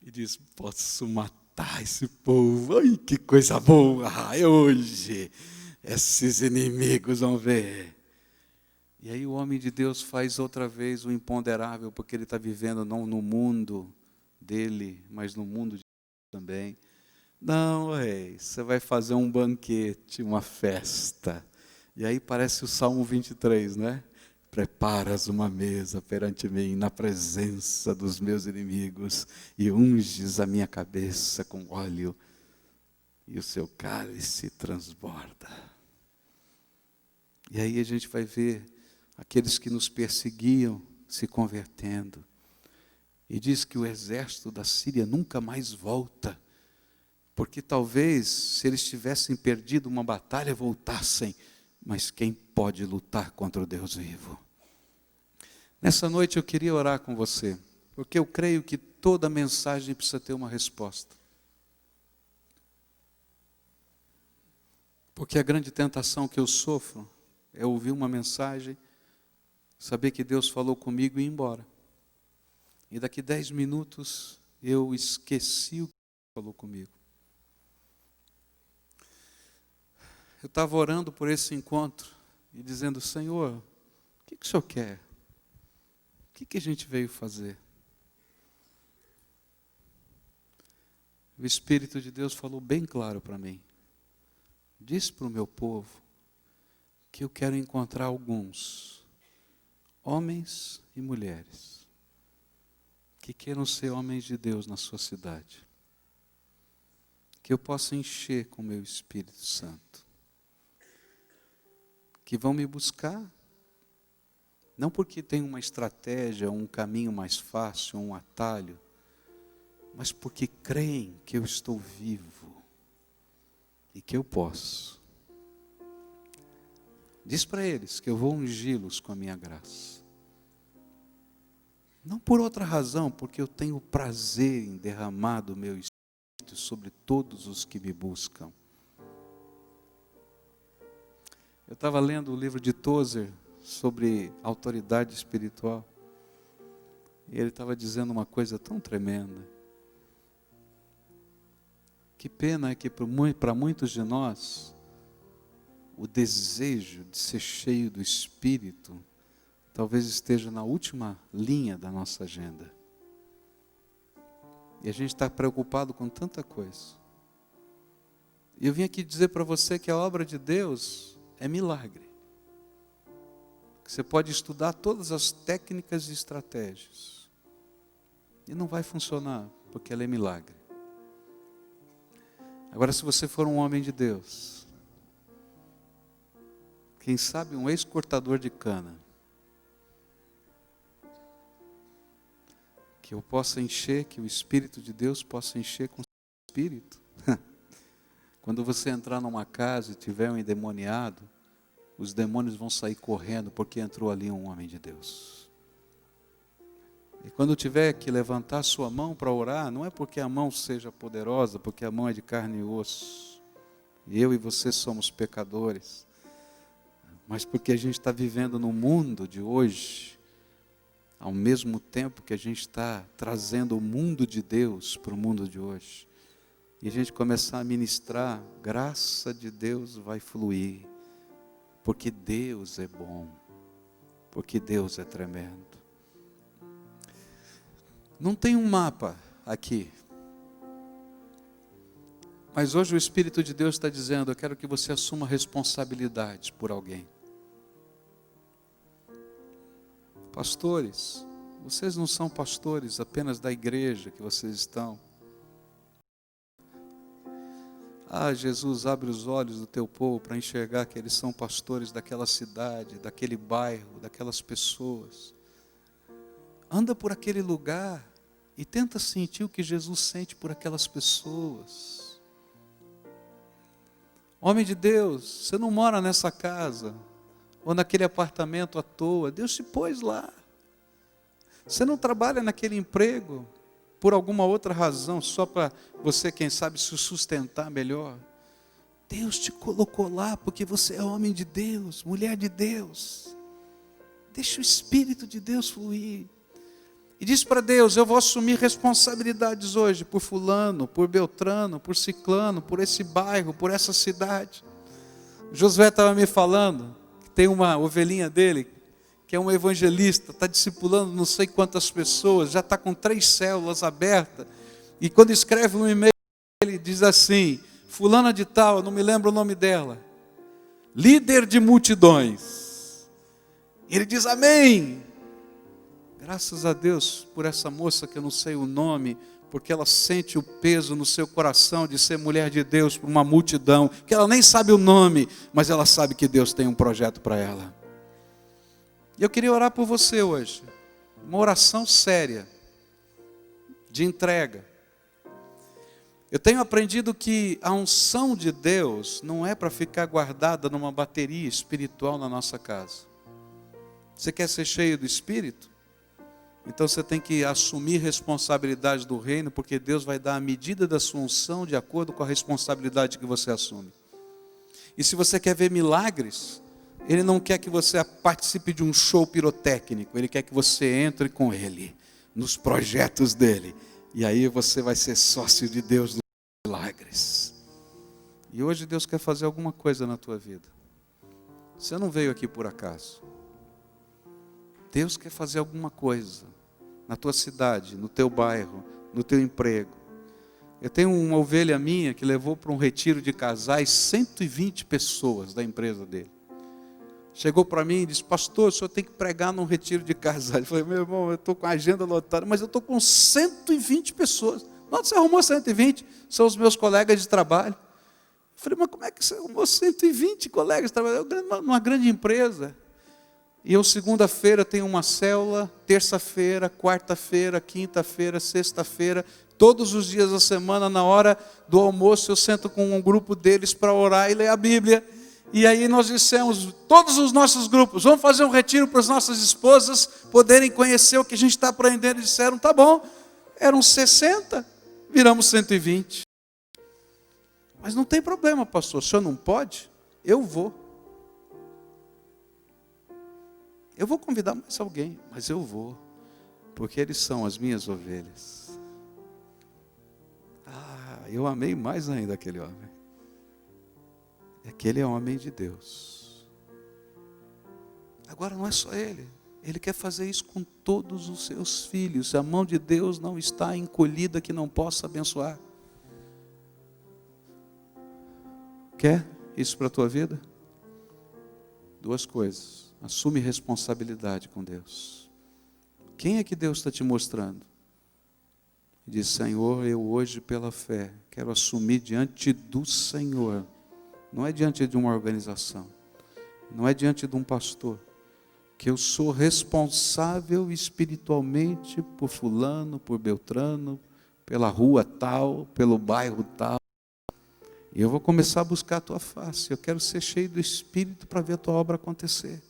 E diz: posso matar esse povo, ai que coisa boa, hoje esses inimigos vão ver. E aí o homem de Deus faz outra vez o imponderável, porque ele está vivendo não no mundo dele, mas no mundo de Deus também. Não, rei, você vai fazer um banquete, uma festa. E aí parece o Salmo 23, né? Preparas uma mesa perante mim, na presença dos meus inimigos, e unges a minha cabeça com óleo, e o seu cálice transborda. E aí a gente vai ver aqueles que nos perseguiam se convertendo. E diz que o exército da Síria nunca mais volta, porque talvez, se eles tivessem perdido uma batalha, voltassem. Mas quem pode lutar contra o Deus vivo? Nessa noite eu queria orar com você, porque eu creio que toda mensagem precisa ter uma resposta. Porque a grande tentação que eu sofro é ouvir uma mensagem, saber que Deus falou comigo e ir embora. E daqui 10 minutos eu esqueci o que Deus falou comigo. Eu estava orando por esse encontro e dizendo: Senhor, o que o Senhor quer? O que a gente veio fazer? O Espírito de Deus falou bem claro para mim. Diz para o meu povo que eu quero encontrar alguns, homens e mulheres, que queiram ser homens de Deus na sua cidade. Que eu possa encher com o meu Espírito Santo. Que vão me buscar, não porque tem uma estratégia, um caminho mais fácil, um atalho, mas porque creem que eu estou vivo e que eu posso. Diz para eles que eu vou ungí-los com a minha graça. Não por outra razão, porque eu tenho prazer em derramar do meu Espírito sobre todos os que me buscam. Eu estava lendo o livro de Tozer sobre autoridade espiritual. E ele estava dizendo uma coisa tão tremenda. Que pena é que para muitos de nós, o desejo de ser cheio do Espírito talvez esteja na última linha da nossa agenda. E a gente está preocupado com tanta coisa. E eu vim aqui dizer para você que a obra de Deus é milagre. Que você pode estudar todas as técnicas e estratégias. E não vai funcionar, porque ela é milagre. Agora, se você for um homem de Deus, quem sabe um ex-cortador de cana, que eu possa encher, que o Espírito de Deus possa encher com o seu Espírito. Quando você entrar numa casa e tiver um endemoniado, os demônios vão sair correndo, porque entrou ali um homem de Deus. E quando tiver que levantar sua mão para orar, não é porque a mão seja poderosa, porque a mão é de carne e osso. E eu e você somos pecadores. Mas porque a gente está vivendo no mundo de hoje, ao mesmo tempo que a gente está trazendo o mundo de Deus para o mundo de hoje. E a gente começar a ministrar, graça de Deus vai fluir. Porque Deus é bom. Porque Deus é tremendo. Não tem um mapa aqui. Mas hoje o Espírito de Deus está dizendo, eu quero que você assuma responsabilidade por alguém. Pastores, vocês não são pastores apenas da igreja que vocês estão. Ah, Jesus, abre os olhos do teu povo para enxergar que eles são pastores daquela cidade, daquele bairro, daquelas pessoas. Anda por aquele lugar e tenta sentir o que Jesus sente por aquelas pessoas. Homem de Deus, você não mora nessa casa ou naquele apartamento à toa. Deus te pôs lá. Você não trabalha naquele emprego por alguma outra razão, só para você, quem sabe, se sustentar melhor. Deus te colocou lá porque você é homem de Deus, mulher de Deus. Deixa o Espírito de Deus fluir. E diz para Deus, eu vou assumir responsabilidades hoje por fulano, por Beltrano, por Ciclano, por esse bairro, por essa cidade. Josué estava me falando que tem uma ovelhinha dele, que é um evangelista, está discipulando não sei quantas pessoas, já está com 3 células abertas. E quando escreve um e-mail, ele diz assim, fulana de tal, eu não me lembro o nome dela, líder de multidões. Ele diz amém. Graças a Deus por essa moça que eu não sei o nome, porque ela sente o peso no seu coração de ser mulher de Deus para uma multidão, que ela nem sabe o nome, mas ela sabe que Deus tem um projeto para ela. E eu queria orar por você hoje, uma oração séria, de entrega. Eu tenho aprendido que a unção de Deus não é para ficar guardada numa bateria espiritual na nossa casa. Você quer ser cheio do Espírito? Então você tem que assumir responsabilidade do reino, porque Deus vai dar a medida da sua unção de acordo com a responsabilidade que você assume. E se você quer ver milagres, Ele não quer que você participe de um show pirotécnico, Ele quer que você entre com Ele, nos projetos dEle. E aí você vai ser sócio de Deus dos milagres. E hoje Deus quer fazer alguma coisa na tua vida. Você não veio aqui por acaso. Deus quer fazer alguma coisa na tua cidade, no teu bairro, no teu emprego. Eu tenho uma ovelha minha que levou para um retiro de casais 120 pessoas da empresa dele. Chegou para mim e disse, pastor, o senhor tem que pregar num retiro de casais. Eu falei, meu irmão, eu estou com a agenda lotada, mas eu estou com 120 pessoas. Onde você arrumou 120? São os meus colegas de trabalho. Eu falei, mas como é que você arrumou 120 colegas de trabalho? Numa grande empresa. E eu segunda-feira tenho uma célula, terça-feira, quarta-feira, quinta-feira, sexta-feira, todos os dias da semana, na hora do almoço, eu sento com um grupo deles para orar e ler a Bíblia. E aí nós dissemos, todos os nossos grupos, vamos fazer um retiro para as nossas esposas poderem conhecer o que a gente está aprendendo. E disseram, tá bom. Eram 60, viramos 120. Mas não tem problema, pastor, o senhor não pode? Eu vou. Eu vou convidar mais alguém, mas eu vou. Porque eles são as minhas ovelhas. Eu amei mais ainda aquele homem. Aquele é homem de Deus. Agora não é só ele. Ele quer fazer isso com todos os seus filhos. A mão de Deus não está encolhida que não possa abençoar. Quer isso para a tua vida? 2 coisas. Assume responsabilidade com Deus. Quem é que Deus está te mostrando? Diz, Senhor, eu hoje pela fé quero assumir diante do Senhor. Não é diante de uma organização. Não é diante de um pastor. Que eu sou responsável espiritualmente por fulano, por Beltrano, pela rua tal, pelo bairro tal. E eu vou começar a buscar a tua face. Eu quero ser cheio do Espírito para ver a tua obra acontecer.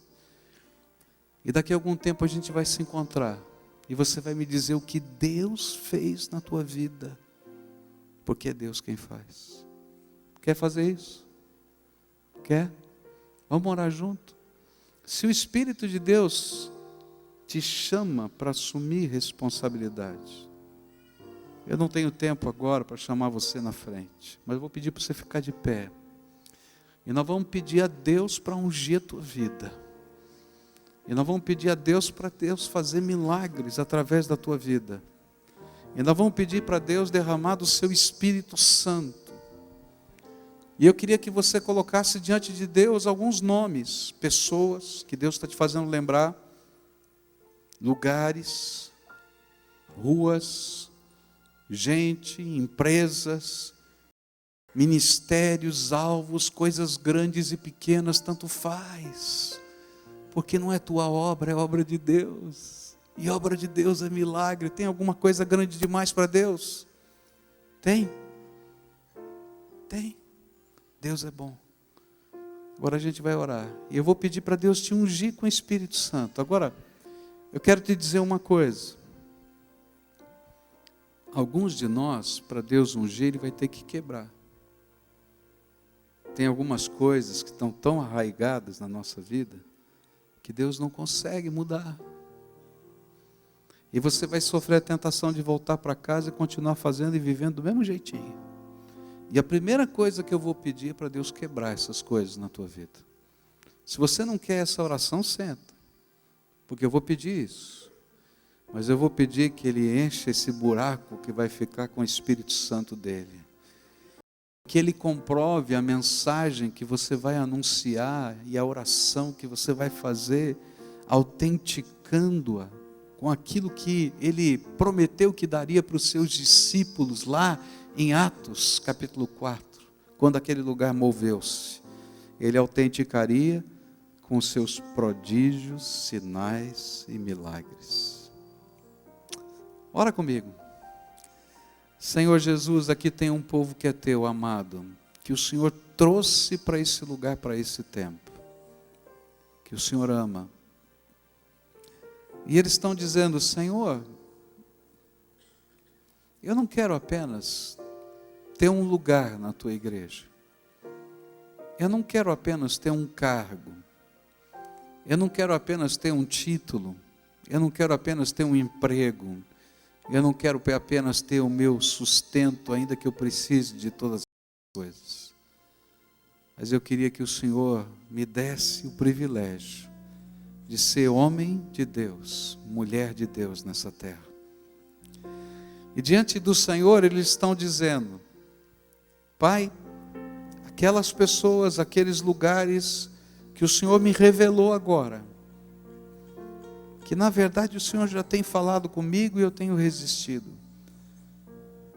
E daqui a algum tempo a gente vai se encontrar. E você vai me dizer o que Deus fez na tua vida. Porque é Deus quem faz. Quer fazer isso? Quer? Vamos orar junto? Se o Espírito de Deus te chama para assumir responsabilidade. Eu não tenho tempo agora para chamar você na frente. Mas eu vou pedir para você ficar de pé. E nós vamos pedir a Deus para ungir a tua vida. E nós vamos pedir a Deus para Deus fazer milagres através da tua vida. E nós vamos pedir para Deus derramar do seu Espírito Santo. E eu queria que você colocasse diante de Deus alguns nomes, pessoas que Deus está te fazendo lembrar, lugares, ruas, gente, empresas, ministérios, alvos, coisas grandes e pequenas, tanto faz. Porque não é tua obra, é obra de Deus. E obra de Deus é milagre. Tem alguma coisa grande demais para Deus? Tem? Tem. Deus é bom. Agora a gente vai orar. E eu vou pedir para Deus te ungir com o Espírito Santo. Agora, eu quero te dizer uma coisa. Alguns de nós, para Deus ungir, Ele vai ter que quebrar. Tem algumas coisas que estão tão arraigadas na nossa vida, que Deus não consegue mudar. E você vai sofrer a tentação de voltar para casa e continuar fazendo e vivendo do mesmo jeitinho. E a primeira coisa que eu vou pedir é para Deus quebrar essas coisas na tua vida. Se você não quer essa oração, senta. Porque eu vou pedir isso. Mas eu vou pedir que Ele encha esse buraco que vai ficar com o Espírito Santo dEle. Que Ele comprove a mensagem que você vai anunciar e a oração que você vai fazer, autenticando-a com aquilo que Ele prometeu que daria para os seus discípulos lá em Atos capítulo 4, quando aquele lugar moveu-se. Ele autenticaria com seus prodígios, sinais e milagres. Ora comigo. Senhor Jesus, aqui tem um povo que é teu, amado, que o Senhor trouxe para esse lugar, para esse tempo, que o Senhor ama. E eles estão dizendo, Senhor, eu não quero apenas ter um lugar na tua igreja. Eu não quero apenas ter um cargo. Eu não quero apenas ter um título. Eu não quero apenas ter um emprego. Eu não quero apenas ter o meu sustento, ainda que eu precise de todas as coisas. Mas eu queria que o Senhor me desse o privilégio de ser homem de Deus, mulher de Deus nessa terra. E diante do Senhor eles estão dizendo, Pai, aquelas pessoas, aqueles lugares que o Senhor me revelou agora, que na verdade o Senhor já tem falado comigo e eu tenho resistido.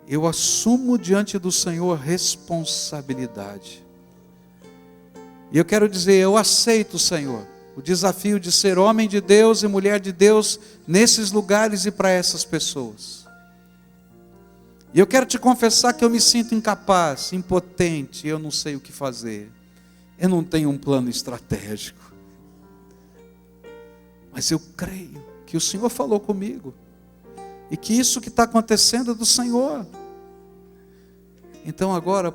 Eu assumo diante do Senhor responsabilidade. E eu quero dizer, eu aceito, Senhor, o desafio de ser homem de Deus e mulher de Deus nesses lugares e para essas pessoas. E eu quero te confessar que eu me sinto incapaz, impotente, eu não sei o que fazer. eu não tenho um plano estratégico. Mas eu creio que o Senhor falou comigo. E que isso que está acontecendo é do Senhor. Então agora, eu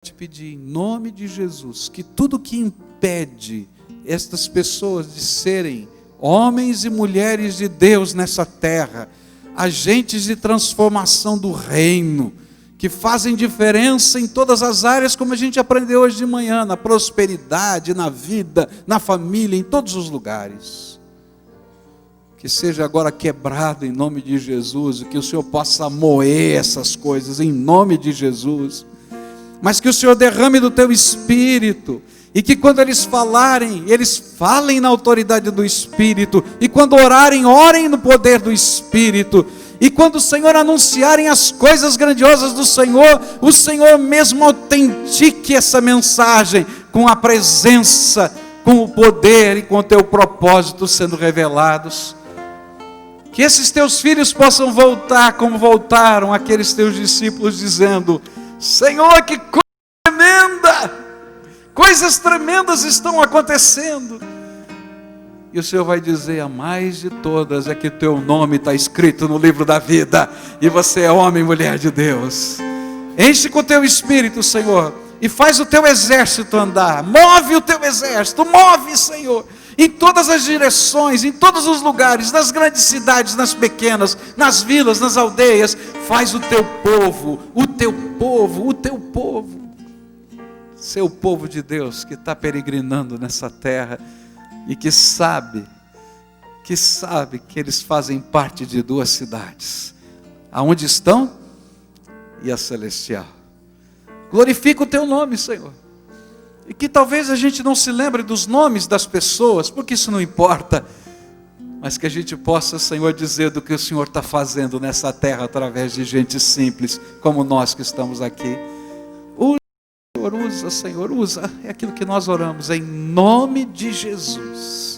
te pedir em nome de Jesus, que tudo que impede estas pessoas de serem homens e mulheres de Deus nessa terra, agentes de transformação do reino, que fazem diferença em todas as áreas, como a gente aprendeu hoje de manhã, na prosperidade, na vida, na família, em todos os lugares. Que seja agora quebrado em nome de Jesus, e que o Senhor possa moer essas coisas em nome de Jesus, mas que o Senhor derrame do teu Espírito, e que quando eles falarem, eles falem na autoridade do Espírito, e quando orarem, orem no poder do Espírito, e quando o Senhor anunciarem as coisas grandiosas do Senhor, o Senhor mesmo autentique essa mensagem, com a presença, com o poder e com o teu propósito sendo revelados. Que esses teus filhos possam voltar como voltaram aqueles teus discípulos, dizendo: Senhor, que coisa tremenda! Coisas tremendas estão acontecendo. E o Senhor vai dizer: a mais de todas é que teu nome está escrito no livro da vida, e você é homem e mulher de Deus. Enche com o teu Espírito, Senhor, e faz o teu exército andar. Move o teu exército, move, Senhor, em todas as direções, em todos os lugares, nas grandes cidades, nas pequenas, nas vilas, nas aldeias. Faz o teu povo, o teu povo, o teu povo, seu povo de Deus que está peregrinando nessa terra e que sabe que eles fazem parte de duas cidades, aonde estão e a celestial. Glorifica o teu nome, Senhor. E que talvez a gente não se lembre dos nomes das pessoas, porque isso não importa, mas que a gente possa, Senhor, dizer do que o Senhor está fazendo nessa terra, através de gente simples, como nós que estamos aqui. Senhor, usa, é aquilo que nós oramos, em nome de Jesus.